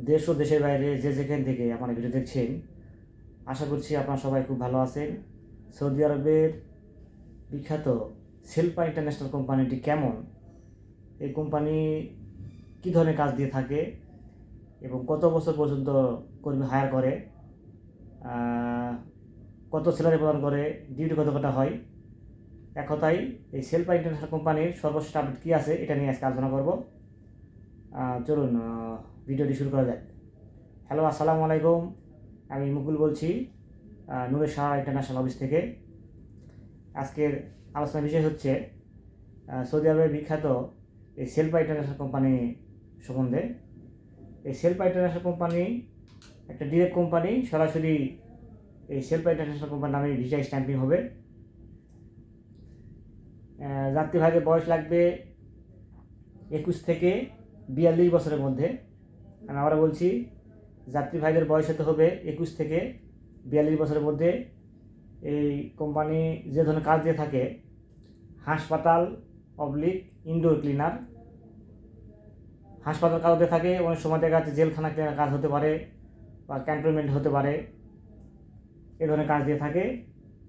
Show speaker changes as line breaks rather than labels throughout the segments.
দেশ ও দেশের বাইরে যে যেখান থেকে আমার ভিডিও দেখছেন, আশা করছি আপনারা সবাই খুব ভালো আছেন। সৌদি আরবের বিখ্যাত সেলপা ইন্টারন্যাশনাল কোম্পানিটি কেমন, এই কোম্পানি কী ধরনের কাজ দিয়ে থাকে এবং কত বছর পর্যন্ত কর্মী হায়ার করে, কত স্যালারি প্রদান করে, ডিউটি কত কটা হয়, এক কথায় এই সেলপা ইন্টারন্যাশনাল কোম্পানির সর্বশেষ আপডেট কী আছে এটা নিয়ে আজকে আলোচনা করব। চলুন ভিডিওটি শুরু করা যাক। হ্যালো, আসসালামু আলাইকুম। আমি মুকুল বলছি নূরে শাহ ইন্টারন্যাশনাল অফিস থেকে। আজকের আলোচনার বিষয় হচ্ছে সৌদি আরবের বিখ্যাত এই সেলপা ইন্টারন্যাশনাল কোম্পানি সম্বন্ধে। এই সেলপা ইন্টারন্যাশনাল কোম্পানি একটা ডিরেক্ট কোম্পানি, সরাসরি এই সেলপা ইন্টারন্যাশনাল কোম্পানি নামে ভিসা স্ট্যাম্পিং হবে। যাত্রীভাগের বয়স লাগবে 21 থেকে 42 বছরের মধ্যে। আমি আবার বলছি, যাত্রী ভাইদের বয়স হতে হবে 21 থেকে 42 বছরের মধ্যে। এই কোম্পানি যে ধরনের কাজ দিয়ে থাকে, হাসপাতাল অবলিক ইনডোর ক্লিনার, হাসপাতাল কাজ হতে থাকে, অনেক সময় দেখা যাচ্ছে জেলখানা ক্লিনার কাজ হতে পারে বা ক্যান্টনমেন্ট হতে পারে, এ ধরনের কাজ দিয়ে থাকে।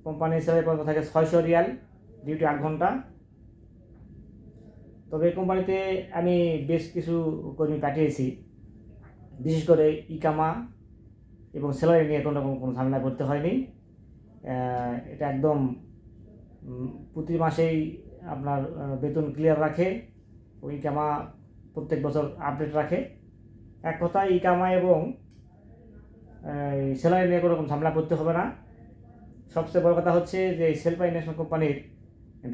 কোম্পানির স্যালারি পর্যন্ত থাকে 600 রিয়াল, ডিউটি 8 ঘন্টা। তবে এই কোম্পানিতে আমি বেশ কিছু কর্মী পাঠিয়েছি, বিশেষ করে ইকামা এবং স্যালারি নিয়ে কোনো রকম কোনো ঝামেলা করতে হয়নি। এটা একদম প্রতি মাসেই আপনার বেতন ক্লিয়ার রাখে ও ইকামা প্রত্যেক বছর আপডেট রাখে। এক কথায় ইকামা এবং স্যালারি নিয়ে কোনো রকম ঝামেলা করতে হবে না। সবচেয়ে বড় কথা হচ্ছে যে এই সেলপা ইন্টারন্যাশনাল কোম্পানির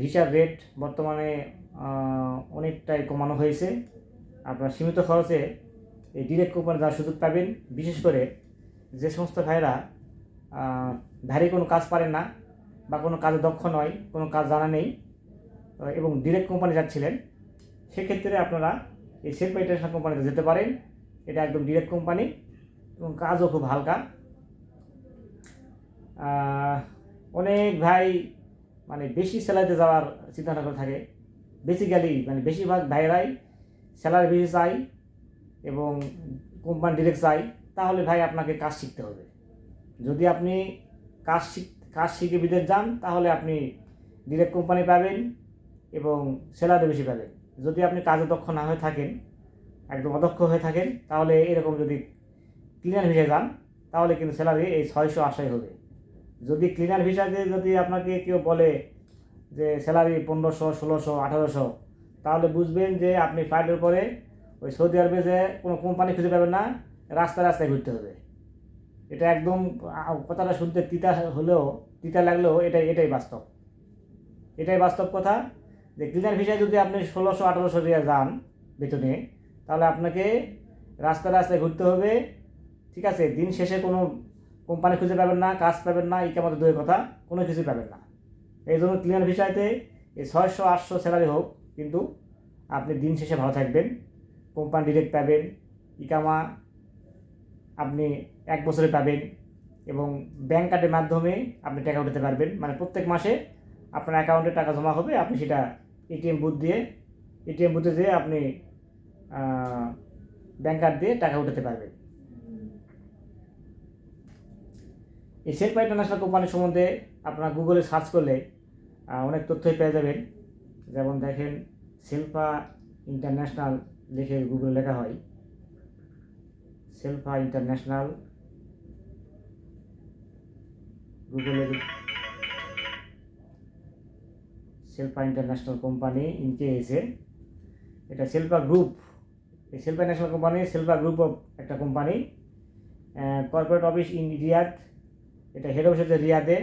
ভিসার রেট বর্তমানে অনেকটাই কমানো হয়েছে। আপনার সীমিত খরচে এই ডিরেক্ট কোম্পানি যাওয়ার সুযোগ পাবেন। বিশেষ করে যে সমস্ত ভাইরা ভারী কোনো কাজ পারেন না বা কোনো কাজে দক্ষ নয়, কোনো কাজ জানা নেই এবং ডিরেক্ট কোম্পানি যাচ্ছিলেন, সেক্ষেত্রে আপনারা এই সেলপা ইন্টারন্যাশনাল কোম্পানিতে যেতে পারেন। এটা একদম ডিরেক্ট কোম্পানি এবং কাজও খুব হালকা। অনেক ভাই বেশি স্যালারিতে যাওয়ার চিন্তা করে থাকে। বেসিক্যালি বেশিরভাগ ভাইরাই স্যালারি বেশি চাই এবং কোম্পানি ডিরেক্ট চাই। তাহলে ভাই আপনাকে কাজ শিখতে হবে। যদি আপনি কাজ শিখে বিদেশ যান, তাহলে আপনি ডিরেক্ট কোম্পানি পাবেন এবং স্যালারি বেশি পাবেন। যদি আপনি কাজে দক্ষ না হয়ে থাকেন, একদম অদক্ষ হয়ে থাকেন, তাহলে এরকম যদি ক্লিনার ভিসায় যান, তাহলে কিন্তু স্যালারি এই 600 আশাই হবে। যদি ক্লিনার ভিসাতে যদি আপনাকে কেউ বলে যে স্যালারি 1500, 1600, 1800, তাহলে বুঝবেন যে আপনি ফ্লাইটের পরে ওই সৌদি আরবে যে কোনো কোম্পানি খুঁজে পাবেন না, রাস্তায় রাস্তায় ঘুরতে হবে। এটা একদম কথাটা শুনতে তিতা লাগলেও এটাই বাস্তব। এটাই বাস্তব কথা যে ক্লিনার ভিসায় যদি আপনি 1600, 1800 দিয়ে যান বেতনে, তাহলে আপনাকে রাস্তায় রাস্তায় ঘুরতে হবে। ঠিক আছে, দিন শেষে কোনো কোম্পানি খুঁজে পাবেন না, কাজ পাবেন না, ইকামত দূরের কথা, কোনো কিছু পাবেন না। এই জন্য ক্লিনার ভিসাতে এই 600, 800 স্যালারি হোক, কিন্তু আপনি দিন শেষে ভালো থাকবেন। কোম্পানি ডিরেক্ট পাবেন, ইকামা আপনি 1 বছরে পাবেন এবং ব্যাংক কার্ডের মাধ্যমে আপনি টাকা উঠাতে পারবেন। প্রত্যেক মাসে আপনার অ্যাকাউন্টে টাকা জমা হবে, আপনি সেটা এটিএম বুথে যেয়ে আপনি ব্যাংক কার্ড দিয়ে টাকা উঠাতে পারবেন। এই সেলপা ইন্টারন্যাশনাল কোম্পানি সম্বন্ধে আপনারা গুগলে সার্চ করলে অনেক তথ্যই পেয়ে যাবেন। যেমন দেখেন, সেলপা ইন্টারন্যাশনাল লিখে গুগলে লেখা হয়, সেলপা ইন্টারন্যাশনাল, গুগলে সেলপা ইন্টারন্যাশনাল কোম্পানি ইনকে এসে, এটা সেলপা গ্রুপ। এই সেলপা ইন্টারন্যাশনাল কোম্পানি সেলপা গ্রুপ অফ একটা company. Corporate office in Riyadh, এটা হেড অফিস হচ্ছে রিয়াদে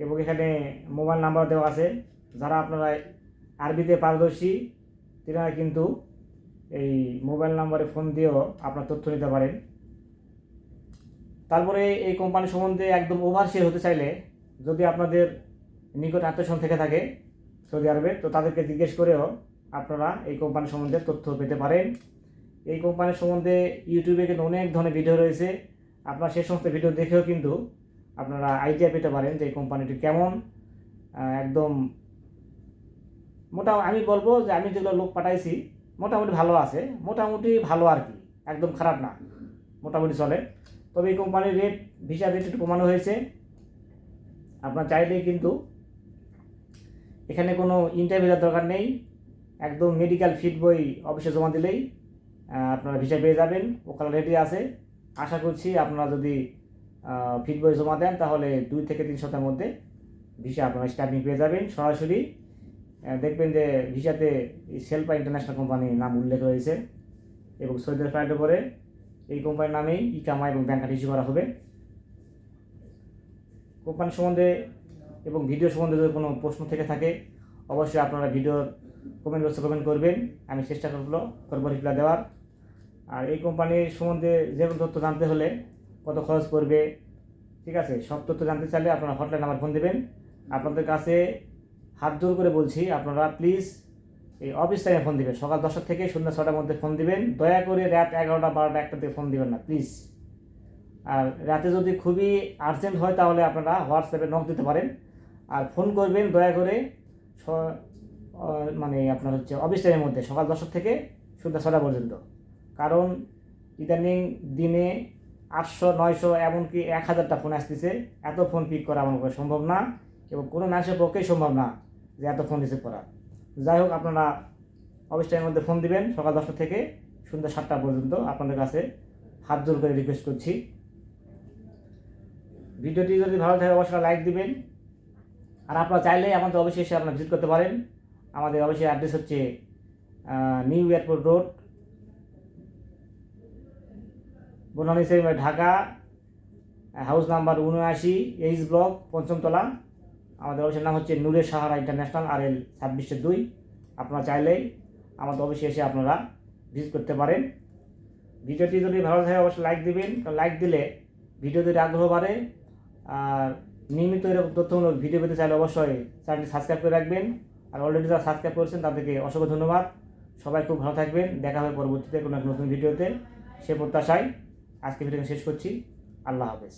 এবং এখানে মোবাইল নাম্বার দেওয়া আছে। যারা আপনারা আরবিতে পারদর্শী, তারা কিন্তু এই মোবাইল নাম্বারে ফোন দিয়েও আপনার তথ্য নিতে পারেন। তারপরে এই কোম্পানি সম্বন্ধে একদম ওভারসিয়ার হতে চাইলে, যদি আপনাদের নিকট আত্মীয়স্বজন থেকে থাকে সৌদি আরবে, তো তাদেরকে জিজ্ঞেস করেও আপনারা এই কোম্পানি সম্বন্ধে তথ্য পেতে পারেন। এই কোম্পানির সম্বন্ধে ইউটিউবে কিন্তু অনেক ধরনের ভিডিও রয়েছে। আপনারা সেই সমস্ত ভিডিও দেখেও কিন্তু আপনারা আইডিয়া পেতে পারেন যে এই কোম্পানিটি কেমন। একদম আমি বলবো যে আমি যেগুলো লোক পাঠাইছি মোটামুটি ভালো আছে, মোটামুটি ভালো আর কি। একদম খারাপ না, মোটামুটি চলে। তবে এই কোম্পানির ভিসা রেট একটু কমানো হয়েছে। আপনার চাইলেই কিন্তু এখানে কোনো ইন্টারভিউর দরকার নেই, একদম মেডিকেল ফিট বই অফিসে জমা দিলেই আপনারা ভিসা পেয়ে যাবেন। ওখানে রেডি আছে। আশা করছি আপনারা যদি ফিট বই জমা দেন তাহলে 2 থেকে 3 সপ্তাহের মধ্যে ভিসা আপনারা স্টার্টিং পেয়ে যাবেন। সরাসরি দেখবেন যে ভিসাতে সেলপা ইন্টারন্যাশনাল কোম্পানির নাম উল্লেখ রয়েছে এবং সৌদি ফ্লাইটের পরে এই কোম্পানির নামেই ইকামা এবং ব্যাংক কার্ড ইস্যু করা হবে। কোম্পানি সম্বন্ধে এবং ভিডিও সম্বন্ধে যদি কোনো প্রশ্ন থেকে থাকে অবশ্যই আপনারা ভিডিওর কমেন্ট বক্সে কমেন্ট করবেন, আমি চেষ্টা করবো রিপ্লাই দেওয়ার। আর এই কোম্পানির সম্বন্ধে যে কোনো তথ্য জানতে হলে কত খরচ পড়বে, ঠিক আছে, সব তথ্য জানতে চাইলে আপনারা হটলাইন নাম্বার ফোন দেবেন। আপনাদের কাছে হাত জোর করে বলছি আপনারা প্লিজ এই অফিস টাইমে ফোন দিবেন, সকাল 10টা থেকে সন্ধ্যা 6টার মধ্যে ফোন দিবেন। দয়া করে রাত 11টা 12টা 1টাতে ফোন দিবেন না প্লিজ। আর রাতে যদি খুবই আর্জেন্ট হয় তাহলে আপনারা হোয়াটসঅ্যাপে নক দিতে পারেন। আর ফোন করবেন দয়া করে মানে আপনার হচ্ছে অফিস টাইমের মধ্যে সকাল 10টা থেকে সন্ধ্যা 6টা পর্যন্ত। কারণ ইদানিং দিনে 800 900 এমনকি 1000টা ফোন আসতেছে। এত ফোন পিক করা আমার পক্ষে সম্ভব না এবং কোনো মানুষের পক্ষেই সম্ভব না যে এত ফোন রিসিভ করা। যাই হোক, আপনারা অফিস টাইমের মধ্যে ফোন দিবেন সকাল 10টা থেকে সন্ধ্যা 7টা পর্যন্ত। আপনাদের কাছে হাত জোর করে রিকোয়েস্ট করছি। ভিডিওটি যদি ভালো থাকে অবশ্যই লাইক দিবেন। আর আপনারা চাইলে আমাদের অফিসে এসে আপনারা ভিজিট করতে পারেন। আমাদের অফিসের অ্যাড্রেস হচ্ছে নিউ এয়ারপোর্ট রোড, বনানী সেরিমে, Dhaka, house number 79, H block, 5ম তলা। আমাদের অফিসের নাম হচ্ছে নূরে সাহারা ইন্টারন্যাশনাল, RL 26-2। আপনারা চাইলেই আমাদের অফিসে এসে আপনারা ভিজিট করতে পারেন। ভিডিওটি যদি ভালো থাকে অবশ্যই লাইক দিবেন, কারণ লাইক দিলে ভিডিও যদি আগ্রহ বাড়ে। আর নিয়মিত এরকম তথ্যমূলক ভিডিও পেতে চাইলে অবশ্যই চ্যানেলটি সাবস্ক্রাইব করে রাখবেন। আর অলরেডি যারা সাবস্ক্রাইব করেছেন তাদেরকে অসংখ্য ধন্যবাদ। সবাই খুব ভালো থাকবেন। দেখা হবে পরবর্তীতে কোনো এক নতুন ভিডিওতে, সে প্রত্যাশায় আজকে ভিডিও শেষ করছি। আল্লাহ হাফেজ।